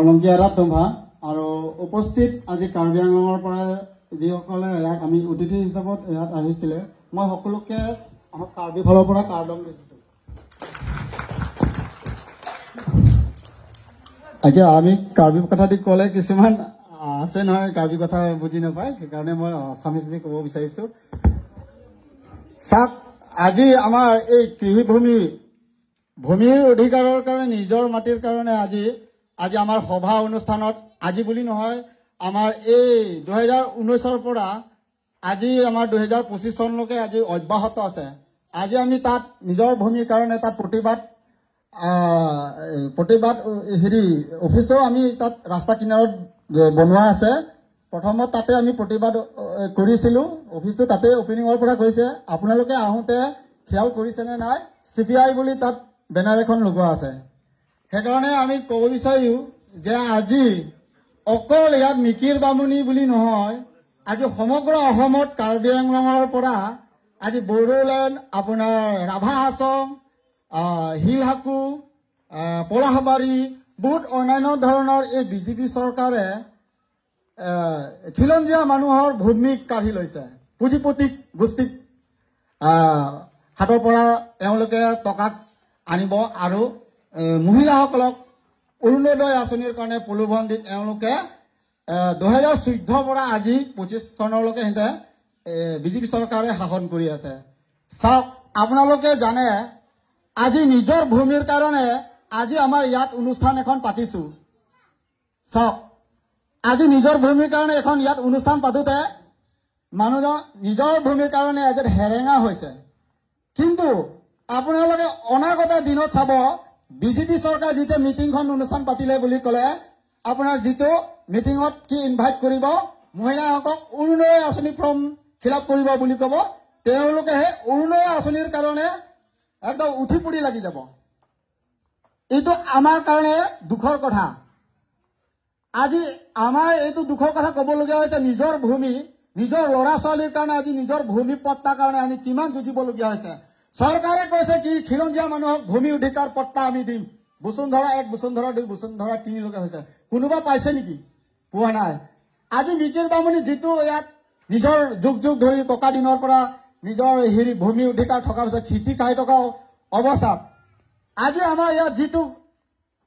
অলংকিয়াৰা তোমা আৰু উপস্থিত আজি কাৰ্বি আংলঙৰ পৰা যিসকলে ইয়াত আমি অতিথি হিচাপত ইয়াত আহিছিলে মই সকলোকে আমাৰ কাৰ্বি ফালৰ পৰা কাৰ্ডম দিছিলোঁ। এতিয়া আমি কাৰ্বি কথা দি ক'লে কিছুমান আছে নহয় কাৰ্বি কথা বুজি নাপায়, সেইকাৰণে মই আছামিজ দি ক'ব বিচাৰিছোঁ। চাওক, আজি আমাৰ এই কৃষি ভূমিৰ অধিকাৰৰ কাৰণে নিজৰ মাটিৰ কাৰণে আজি আমাৰ সভা অনুষ্ঠানত আজি বুলি নহয়, আমাৰ এই 2019 পৰা আজি আমাৰ 2025 চনলৈকে আজি অব্যাহত আছে। আজি আমি তাত নিজৰ ভূমিৰ কাৰণে তাত প্ৰতিবাদ অফিচো আমি তাত ৰাস্তা কিনাৰত বনোৱা আছে। প্ৰথমত তাতে আমি প্ৰতিবাদ কৰিছিলোঁ, অফিচটো তাতে অপেনিঙৰ পৰা কৰিছে। আপোনালোকে আহোঁতে খেয়াল কৰিছেনে নাই, CPI বুলি তাত বেনাৰ এখন লগোৱা আছে। সেইকাৰণে আমি ক'ব বিচাৰিছোঁ যে আজি অকল ইয়াত মিকিৰ বামুণী বুলি নহয়, আজি সমগ্ৰ অসমত কাৰ্বি আংলঙৰ পৰা আজি বড়োলেণ্ড, আপোনাৰ ৰাভা হাছং, শিলহাকু, পলাশবাৰী, বহুত অন্যান্য ধৰণৰ এই বিজেপি চৰকাৰে খিলঞ্জীয়া মানুহৰ ভূমিক কাঢ়ি লৈছে। পুঁজিপতিক গোষ্ঠীক হাতৰ পৰা তেওঁলোকে টকা আনিব আৰু মহিলাসকলক অৰুণোদয় আঁচনিৰ কাৰণে প্ৰলোভন দি তেওঁলোকে 2014 পৰা আজি 25 চনলৈকে সিহঁতে বিজেপি চৰকাৰে শাসন কৰি আছে। চাওক, আপোনালোকে জানে আজি নিজৰ ভূমিৰ কাৰণে আজি আমাৰ ইয়াত অনুষ্ঠান এখন পাতিছোঁ। চাওক, আজি নিজৰ ভূমিৰ কাৰণে এখন ইয়াত অনুষ্ঠান পাতোতে মানুহজন নিজৰ ভূমিৰ কাৰণে আজি হেৰেঙা হৈছে। কিন্তু আপোনালোকে অনাগত দিনত চাব, বিজেপি চৰকাৰ যেতিয়া মিটিংখন অনুষ্ঠান পাতিলে বুলি ক'লে আপোনাৰ যিটো মিটিঙত কি ইনভাইট কৰিব, মহিলাসকলক অৰুণোদয় আঁচনি ফৰ্ম ফিল আপ কৰিব বুলি ক'ব। তেওঁলোকে সেই অৰুণোদয় আঁচনিৰ কাৰণে একদম উঠি পৰি লাগি যাব। এইটো আমাৰ কাৰণে দুখৰ কথা। আজি আমাৰ এইটো দুখৰ কথা ক'বলগীয়া হৈছে, নিজৰ ভূমি, নিজৰ ল'ৰা ছোৱালীৰ কাৰণে আজি নিজৰ ভূমি পট্টাৰ কাৰণে আমি কিমান যুঁজিবলগীয়া হৈছে। চৰকাৰে কৈছে কি খিলঞ্জীয়া মানুহক ভূমি অধিকাৰ পট্টা আমি দিম। বসুন্ধৰা 1, বসুন্ধৰা 2, বসুন্ধৰা 3 লৈকে হৈছে। কোনোবা পাইছে নেকি? পোৱা নাই। আজি মিকিৰ বামুণী যিটো ইয়াত নিজৰ যুগ ধৰি ককা দিনৰ পৰা নিজৰ ভূমি অধিকাৰ থকাৰ পিছত খেতি খাই থকা অৱস্থাত আজি আমাৰ ইয়াত যিটো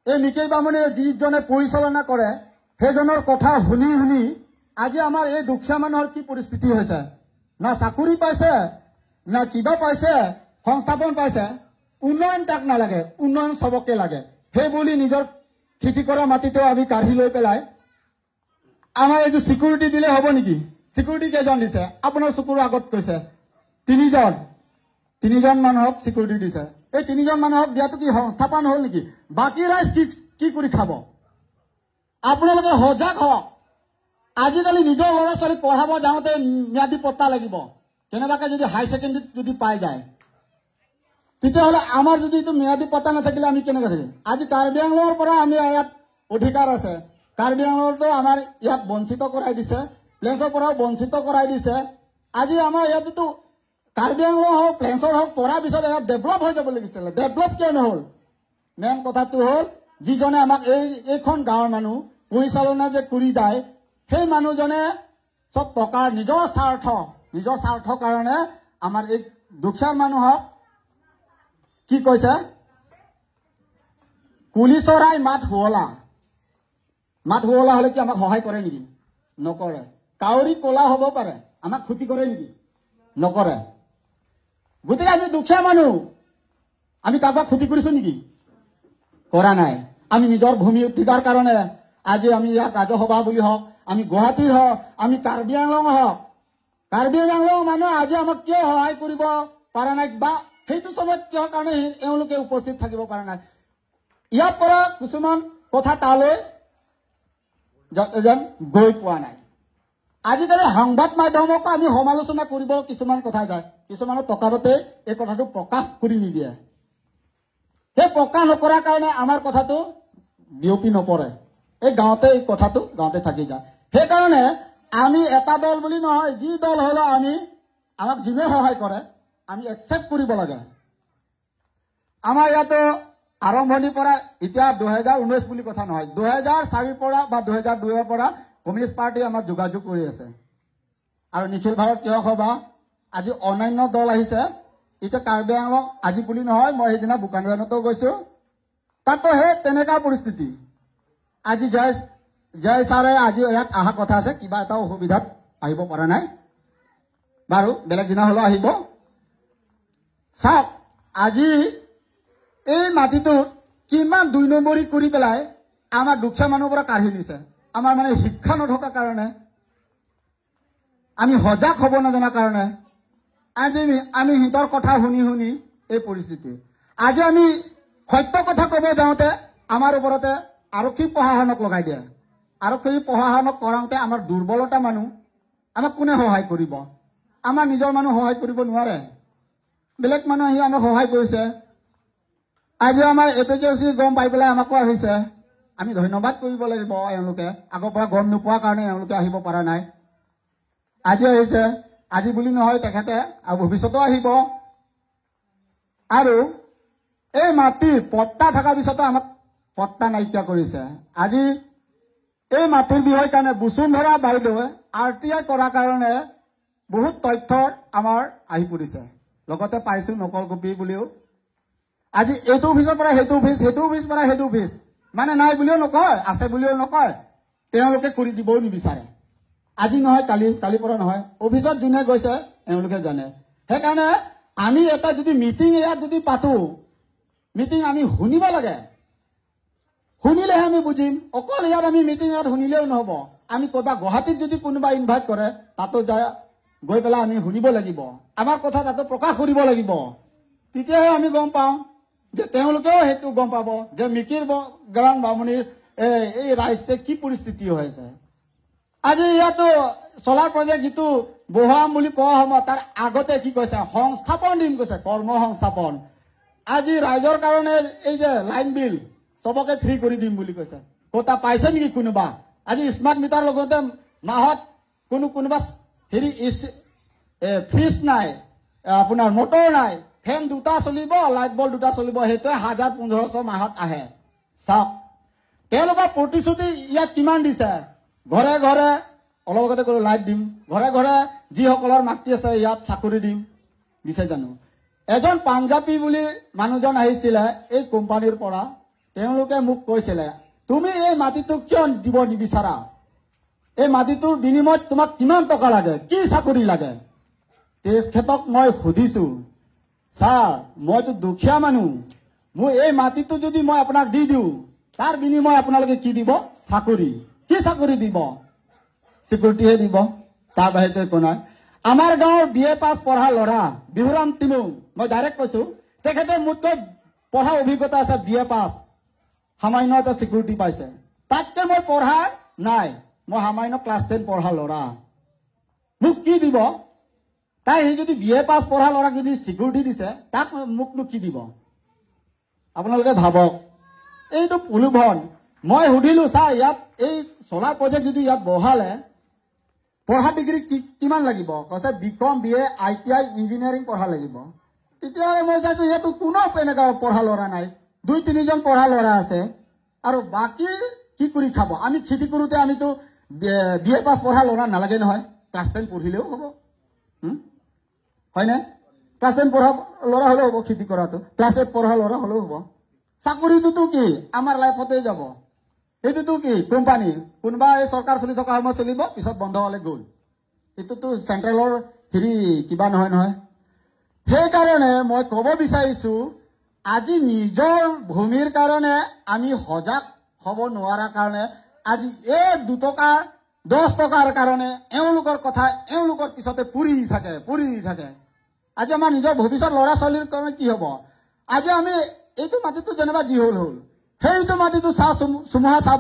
এই মিকিৰ বামুণীয়ে যিজনে পৰিচালনা কৰে সেইজনৰ কথা শুনি আজি আমাৰ এই দুখীয়া মানুহৰ কি পৰিস্থিতি হৈছে। না চাকৰি পাইছে, না কিবা পাইছে, সংস্থাপন পাইছে। উন্নয়ন তাক নালাগে, উন্নয়ন চবকে লাগে। সেই বুলি নিজৰ খেতি কৰা মাটিটো আমি কাঢ়ি লৈ পেলাই আমাৰ এইটো চিকিউৰিটি দিলে হ'ব নেকি? চিকিউৰিটি কেইজন দিছে? আপোনাৰ চকুৰ আগত কৈছে 3জন মানুহক চিকিউৰিটি দিছে। এই 3জন মানুহক দিয়াটো কি সংস্থাপন হ'ল নেকি? বাকী ৰাইজ কি কৰি খাব? আপোনালোকে সজাগ হওক। আজিকালি নিজৰ ল'ৰা ছোৱালীক পঢ়াব যাওঁতে ম্যাদী পট্টা লাগিব। কেনেবাকে যদি হাই ছেকেণ্ডেৰীত যদি পাই যায়, তেতিয়াহ'লে আমাৰ যদি এইটো ম্যাদী পট্টা নাথাকিলে আমি কেনেকৈ থাকিম? আজি কাৰ্বি আংলঙৰ পৰা আমি ইয়াত অধিকাৰ আছে। কাৰ্বি আংলঙতো আমাৰ ইয়াত বঞ্চিত কৰাই দিছে, প্লেন্সৰ পৰাও বঞ্চিত কৰাই দিছে। আজি আমাৰ ইয়াততো কাৰ্বি আংলং হওক, প্লেন্সৰ হওক, পঢ়াৰ পিছত ইয়াত ডেভেলপ হৈ যাব লাগিছিলে। ডেভেলপ কিয় নহ'ল? মেইন কথাটো হ'ল যিজনে আমাক এইখন গাঁৱৰ মানুহ পৰিচালনা যে কৰি যায়, সেই মানুহজনে চব টকাৰ নিজৰ স্বাৰ্থ কাৰণে আমাৰ এই দুখীয়া মানুহক কি কৈছে? কুলি চৰাই মাত শুৱলা হলে কি আমাক সহায় কৰে নেকি? নকৰে। কাউৰী কলা হ'ব পাৰে, আমাক ক্ষতি কৰে নেকি? নকৰে। গতিকে আমি দুখীয়া মানুহ, আমি কাৰোবাক ক্ষতি কৰিছো নেকি? কৰা নাই। আমি নিজৰ ভূমি অধিকাৰ কাৰণে আজি আমি ইয়াত ৰাজসভা বুলি হওক, আমি গুৱাহাটী হওক, আমি কাৰ্বি আংলং হওক, কাৰ্বি আংলং মানুহ আজি আমাক কিয় সহায় কৰিব পৰা নাই বা সেইটো সময়ত কিয় কাৰণে এওঁলোকে উপস্থিত থাকিব পৰা নাই? ইয়াৰ পৰা কিছুমান কথা তালৈ যেন গৈ পোৱা নাই। আজিকালি সংবাদ মাধ্যমকো আমি সমালোচনা কৰিব কিছুমান কথা যায়, কিছুমানৰ টকাৰতে এই কথাটো প্ৰকাশ কৰি নিদিয়ে। সেই প্ৰকাশ নকৰাৰ কাৰণে আমাৰ কথাটো বিয়পি নপৰে। এই গাঁৱতে এই কথাটো গাঁৱতে থাকি যায়। সেইকাৰণে আমি এটা দল বুলি নহয়, যি দল হ'লেও আমাক যোনে সহায় কৰে আমি একচেপ্ট কৰিব লাগে। আমাৰ ইয়াতো আৰম্ভণিৰ পৰা এতিয়া 2019 বুলি কথা নহয় 2004 পৰা বা 2002 পৰা কমিউনিষ্ট পাৰ্টি আমাৰ যোগাযোগ কৰি আছে আৰু নিখিল ভাৰতীয় সভা আজি অন্যান্য দল আহিছে এতিয়া কাৰ্বি আংলং আজি বুলি নহয় মই সেইদিনা বুকানজানতো গৈছো তাতো হে তেনেকা পৰিস্থিতি আজি জয় ছাৰে আজি ইয়াত অহা কথা আছে কিবা এটা অসুবিধাত আহিব পৰা নাই বাৰু বেলেগ দিনা হলো আহিব চাওক আজি এই মাটিটো কিমান 2 নম্বৰী কৰি পেলাই আমাৰ দুখীয়া মানুহৰ পৰা কাঢ়ি নিছে আমাৰ মানে শিক্ষা নথকাৰ কাৰণে আমি সজাগ হ'ব নজনাৰ কাৰণে আজি আমি হিতৰ কথা শুনি শুনি এই পৰিস্থিতি আজি আমি সত্য কথা ক'ব যাওঁতে আমাৰ ওপৰতে আৰক্ষী প্ৰশাসনক লগাই দিয়ে আৰক্ষী প্ৰশাসনক কৰাওঁতে আমাৰ দুৰ্বলতা মানুহ আমাক কোনে সহায় কৰিব আমাৰ নিজৰ মানুহ সহায় কৰিব নোৱাৰে বেলেগ মানুহ আহি আমাক সহায় কৰিছে আজি আমাৰ এপিজেচি গম পাই পেলাই আমাকো আহিছে আমি ধন্যবাদ কৰিব লাগিব এওঁলোকে আগৰ পৰা গম নোপোৱাৰ কাৰণে এওঁলোকে আহিব পৰা নাই আজি আহিছে আজি বুলি নহয় তেখেতে আৰু ভৱিষ্যতেও আহিব আৰু এই মাটিৰ পট্টা থকাৰ পিছতো আমাক পট্টা নাইকিয়া কৰিছে আজি এই মাটিৰ বিষয়ৰ কাৰণে বসুন্ধৰা বাইদেৱে RTI কৰাৰ কাৰণে বহুত তথ্য আমাৰ আহি পৰিছে লগতে পাইছো নকল কপি বুলিও আজি এইটো অফিচৰ পৰা সেইটো অফিচ সেইটো অফিচ পৰা সেইটো অফিচ মানে নাই বুলিও নকয় আছে বুলিও নকয় তেওঁলোকে কৰি দিবও নিবিচাৰে আজি নহয় কালি পৰা নহয় অফিচত যোনে গৈছে এওঁলোকে জানে সেইকাৰণে আমি এটা যদি মিটিং ইয়াত যদি পাতো মিটিং আমি শুনিব লাগে শুনিলেহে আমি বুজিম অকল ইয়াত আমি মিটিং ইয়াত শুনিলেও নহব আমি ক'ৰবা গুৱাহাটীত যদি কোনোবা ইনভাইট কৰে তাতো যায় গৈ পেলাই আমি শুনিব লাগিব আমাৰ কথা তাতো প্ৰকাশ কৰিব লাগিব তেতিয়াহে আমি গম পাওঁ যে তেওঁলোকেও সেইটো গম পাব যে মিকিৰ গ্ৰাম বামুণীৰ এই ৰাজ্যে কি পৰিস্থিতি হৈছে আজি ইয়াতো সোলাৰ প্ৰজেক্ট যিটো বহুৱাম বুলি কোৱা সময় তাৰ আগতে কি কৈছে সংস্থাপন দিম কৈছে কৰ্ম সংস্থাপন আজি ৰাইজৰ কাৰণে এই যে লাইন বিল সবকে ফ্ৰী কৰি দিম বুলি কৈছে কোটা পাইছে নেকি কোনোবা আজি স্মাৰ্ট মিটাৰ লগতে মাহত কোনোবা হেৰি ফ্ৰিজ নাই আপোনাৰ মটৰ নাই ফেন দুটা চলিব লাইট বল দুটা চলিব সেইটোৱে 1000-1500 মাহত আহে চাওক তেওঁলোকৰ প্ৰতিশ্ৰুতি ইয়াত কিমান দিছে ঘৰে ঘৰে অলপ আগতে কৰি লাইট দিম ঘৰে ঘৰে যিসকলৰ মাটি আছে ইয়াত চাকৰি দিম দিছে জানো এজন পাঞ্জাবী বুলি মানুহজন আহিছিলে এই কোম্পানীৰ পৰা তেওঁলোকে মোক কৈছিলে তুমি এই মাটিটো কিয় দিব নিবিচাৰা এই মাটিটোৰ বিনিময়ত তোমাক কিমান টকা লাগে কি চাকৰি লাগে তেখেতক মই সুধিছো স্যাৰ মইতো দুখীয়া মানুহ মই এই মাটিটো যদি মই আপোনাক দি দিওঁ তাৰ বিনিময় আপোনালোকে কি দিব চাকৰি কি চাকৰি দিব সিকিউৰিটিহে দিব তাৰ বাহিৰে একো নাই আমাৰ গাঁৱৰ BA পাছ পঢ়া ল'ৰা বিহুৰাম তিমু মই ডাইৰেক্ট কৈছো তেখেতে মোতকৈ পঢ়া অভিজ্ঞতা আছে BA পাছ সামান্য এটা সিকিউৰিটি পাইছে তাতকে মই পঢ়া নাই মই সামান্য ক্লাছ 10 পঢ়া ল'ৰা মোক কি দিব তাই যদি BA পাছ পঢ়া ল'ৰাক যদি সিকিউৰিটি দিছে তাক মোকনো কি দিব আপোনালোকে ভাবক এইটো পুলুভন মই সুধিলো ছাৰ ইয়াত এই সোলাৰ প্ৰজেক্ট যদি ইয়াত বহালে পঢ়া ডিগ্ৰী কিমান লাগিব কৈছে BCom BA ITI ইঞ্জিনিয়াৰিং পঢ়া লাগিব তেতিয়াহ'লে মই চাইছো ইয়াতো কোনো এনেকুৱা পঢ়া ল'ৰা নাই 2-3 জন পঢ়া ল'ৰা আছে আৰু বাকী কি কৰি খাব আমি খেতি কৰোঁতে আমিতো BA পাছ পঢ়া ল'ৰা নালাগে নহয় ক্লাছ 10 পঢ়িলেও হ'ব হয়নে ক্লাছ 10 পঢ়া ল'ৰা হ'লেও হ'ব খেতি কৰাটো ক্লাছ 8 পঢ়া ল'ৰা হ'লেও হ'ব চাকৰিটোতো কি আমাৰ লাইফতে যাব এইটোতো কি কোম্পানী কোনোবা এই চৰকাৰ চলি থকা সময় চলিব পিছত বন্ধ হ'লে গ'ল এইটোতো চেণ্ট্ৰেলৰ হেৰি কিবা নহয় সেইকাৰণে মই ক'ব বিচাৰিছো আজি নিজৰ ভূমিৰ কাৰণে আমি সজাগ হ'ব নোৱাৰাৰ কাৰণে আজি এই 2 টকা 10 টকাৰ কাৰণে এওঁলোকৰ কথা এওঁলোকৰ পিছতে পুৰি থাকে আজি আমাৰ নিজৰ ভৱিষ্যত ল'ৰা ছোৱালীৰ কাৰণে কি হ'ব আজি আমি এইটো মাটিটো যেনিবা যি হ'ল সেইটো মাটিটো চুমুহা চাহ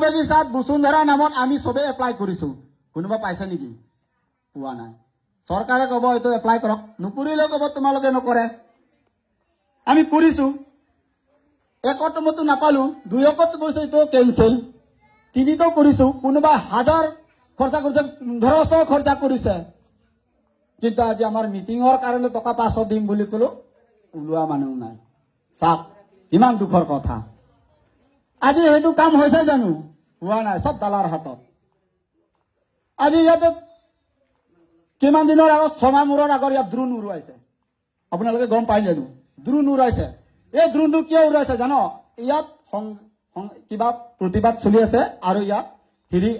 বাগিচাত বসুন্ধৰা নামত আমি চবে এপ্লাই কৰিছো কোনোবা পাইছে নেকি পোৱা নাই চৰকাৰে ক'ব এইটো এপ্লাই কৰক নকৰিলে ক'ব তোমালোকে নকৰে আমি কৰিছো একত মতো নাপালো 2 একত কৰিছো এইটো কেনসেল 3তো কৰিছো কোনোবা 1000 খৰচা কৰিছে 1500 খৰচা কৰিছে কিন্তু আজি আমাৰ মিটিংৰ কাৰণে টকা 500 দিম বুলি ক'লো ওলোৱা মানুহ নাই চাওক কিমান দুখৰ কথা আজি সেইটো কাম হৈছে জানো হোৱা নাই সব দালাৰ হাতত আজি ইয়াতে কিমান দিনৰ আগত 6 মাহ মূৰৰ আগত ইয়াত ড্ৰোন উৰুৱাইছে আপোনালোকে গম পাই জানো ড্ৰোন উৰুৱাইছে এই ড্ৰোনটো কিয় উৰুৱাইছে জানো ইয়াত কিবা প্ৰতিবাদ চলি আছে আৰু ইয়াত হিৰি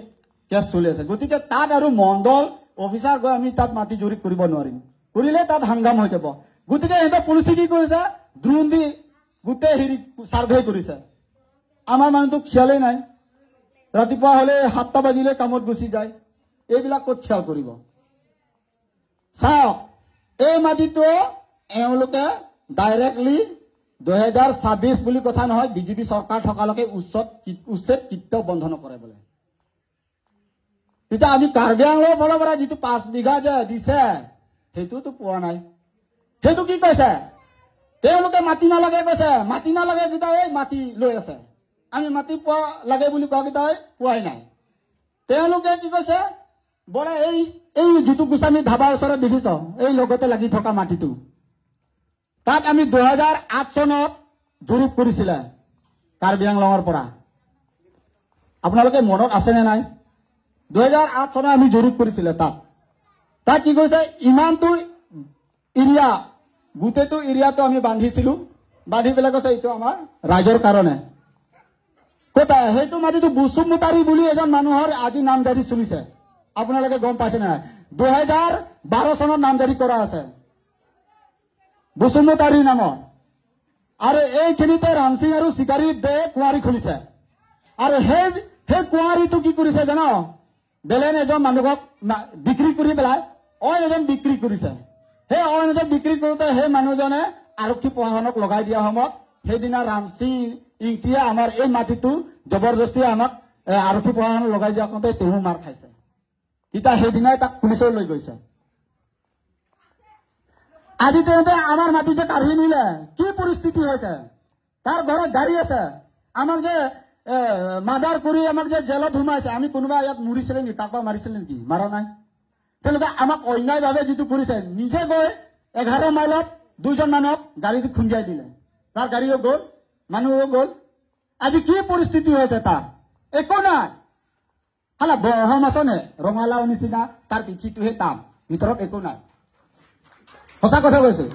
কেছ চলি আছে গতিকে তাত আৰু মণ্ডল অফিচাৰ গৈ আমি তাত মাটি জৰীপ কৰিব নোৱাৰিম কৰিলে তাত হাংগাম হৈ যাব গতিকে এটা পুলিচে কি কৰিছে ড্ৰোন দি গোটেই হিৰি সাৰ্ভে কৰিছে আমাৰ মানুহটো খিয়ালেই নাই ৰাতিপুৱা হলে 7টা বাজিলে কামত গুচি যায় এইবিলাক ক'ত খিয়াল কৰিব চাওক এই মাটিটো এওঁলোকে ডাইৰেক্টলি 2026 বুলি কথা নহয় বিজেপি চৰকাৰ থকালৈকে উচ্ছেদ কেতিয়াও বন্ধ নকৰে বোলে এতিয়া আমি কাৰ্বি আংলৰ ফালৰ পৰা যিটো 5 বিঘা যে দিছে সেইটোতো পোৱা নাই সেইটো কি কৈছে তেওঁলোকে মাটি নালাগে কৈছে মাটি নালাগে কিটা এই মাটি লৈ আছে আমি মাটি পোৱা লাগে বুলি কোৱা কিটা পোৱাই নাই তেওঁলোকে কি কৈছে বলে এই যিটো গোস্বামী ধাবাৰ ওচৰত দেখিছ এই লগতে লাগি থকা মাটিটো তাত আমি 2008 চনত জৰীপ কৰিছিলে কাৰ্বি আংলঙৰ পৰা আপোনালোকে মনত আছে নে নাই 2008 চনত আমি জৰীপ কৰিছিলে তাত কি কৈছে ইমানটো এৰিয়া গোটেইটো এৰিয়াটো আমি বান্ধিছিলো বান্ধি পেলাই কৈছে এইটো আমাৰ ৰাইজৰ কাৰণে কোটা সেইটো মাটিটো বুচুমুতাৰী বুলি এজন মানুহৰ আজি নামজাৰি চলিছে আপোনালোকে গম পাইছে না 2012 চনত নামজাৰি কৰা আছে বুচুমুতাৰী নামৰ আৰু এইখিনিতে ৰামসিং আৰু চিকাৰী বে কুঁৱাৰী খুলিছে আৰু সেই কুঁৱাৰীটো কি কৰিছে জানো বেলেগ এজন মানুহক বিক্ৰী কৰি পেলাই অইন এজন বিক্ৰী কৰিছে সেই অইন এজন বিক্ৰী কৰোঁতে সেই মানুহজনে আৰক্ষী প্ৰশাসনক লগাই দিয়া সময়ত সেইদিনা ৰামসিং ইংটিয়ে আমাৰ এই মাটিটো জবৰদস্তি আমাক আৰক্ষী প্ৰশাসনক লগাই দিয়া কওঁতে তেওঁ মাৰ খাইছে তেতিয়া সেইদিনাই তাক পুলিচৰ লৈ গৈছে আজি তেওঁতে আমাৰ মাটি যে কাঢ়ি নিলে কি পৰিস্থিতি হৈছে তাৰ ঘৰত গাড়ী আছে আমাক যে মাৰ্ডাৰ কৰি আমাক যে জেলত সোমাইছে আমি কোনোবা ইয়াত মৰিছিলে নেকি কাকবা মাৰিছিলে নেকি মাৰা নাই তেওঁলোকে আমাক অন্যায়ভাৱে যিটো কৰিছে নিজে গৈ 11 মাইলত 2জন মানুহক গাড়ীত খুঞ্জাই দিলে তাৰ গাড়ীও গ'ল মানুহও গ'ল আজি কি পৰিস্থিতি হৈছে তাৰ একো নাই হালা বহম আছনে ৰঙালাও নিচিনা তাৰ পিঠিটোহে টান ভিতৰত একো নাই সঁচা কথা কৈছো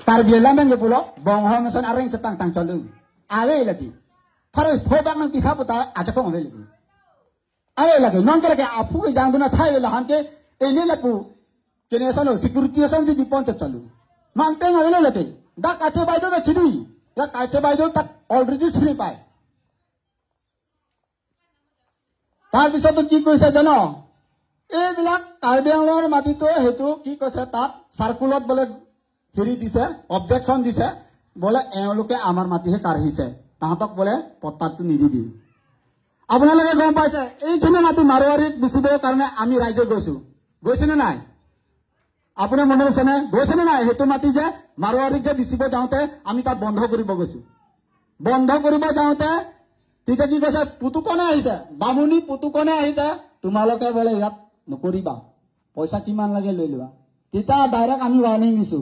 তাৰ বিয়েলামেন গেপুলো বহম আছন আৰেং চেপাং টাং চলু আৱে লাগি ফাৰে ফোবাং নং পিঠা পুতা আজকো হবে লাগি আৱে লাগে নন করে আপু জাংগুনা থাইবেলা হানকে এনে লাপু কেনেছন সিকিউরিটি আছন যদি পঞ্চায়েত চালু মান পেং আৱে লাগে দা কাছে বাইদো দা চিনি দা কাছে বাইদো তাক অলরেডি চিনি পায় তাৰ পিছতো কি কৈছে জানো এইবিলাক কাৰ্বি আংলঙৰ মাটিটো হেতু কি কৈছে তাত সাৰ্কুলত বলে হেৰি দিছে অবজেকশন দিছে বলে এওঁলোকে আমাৰ মাটিহে কাঢ়িছে তাহাঁতক বলে পত্তাটো নিদিবি আপোনালোকে গম পাইছে এইখিনি মাটি মাৰোৱাৰীক বিচিবৰ কাৰণে আমি ৰাইজে গৈছেনে নাই আপোনাৰ মনত আছেনে গৈছেনে নাই সেইটো মাটি যে মাৰোৱাৰীক যে বিচিব যাওঁতে আমি তাত বন্ধ কৰিব গৈছো বন্ধ কৰিব যাওঁতে তেতিয়া কি কৈছে পুতুকনে আহিছে বামুণী পুতুকনে আহিছে তোমালোকে বলে ইয়াত নকৰিবা পইচা কিমান লাগে লৈ লোৱা তেতিয়া ডাইৰেক্ট আমি ৱাৰ্নিং দিছো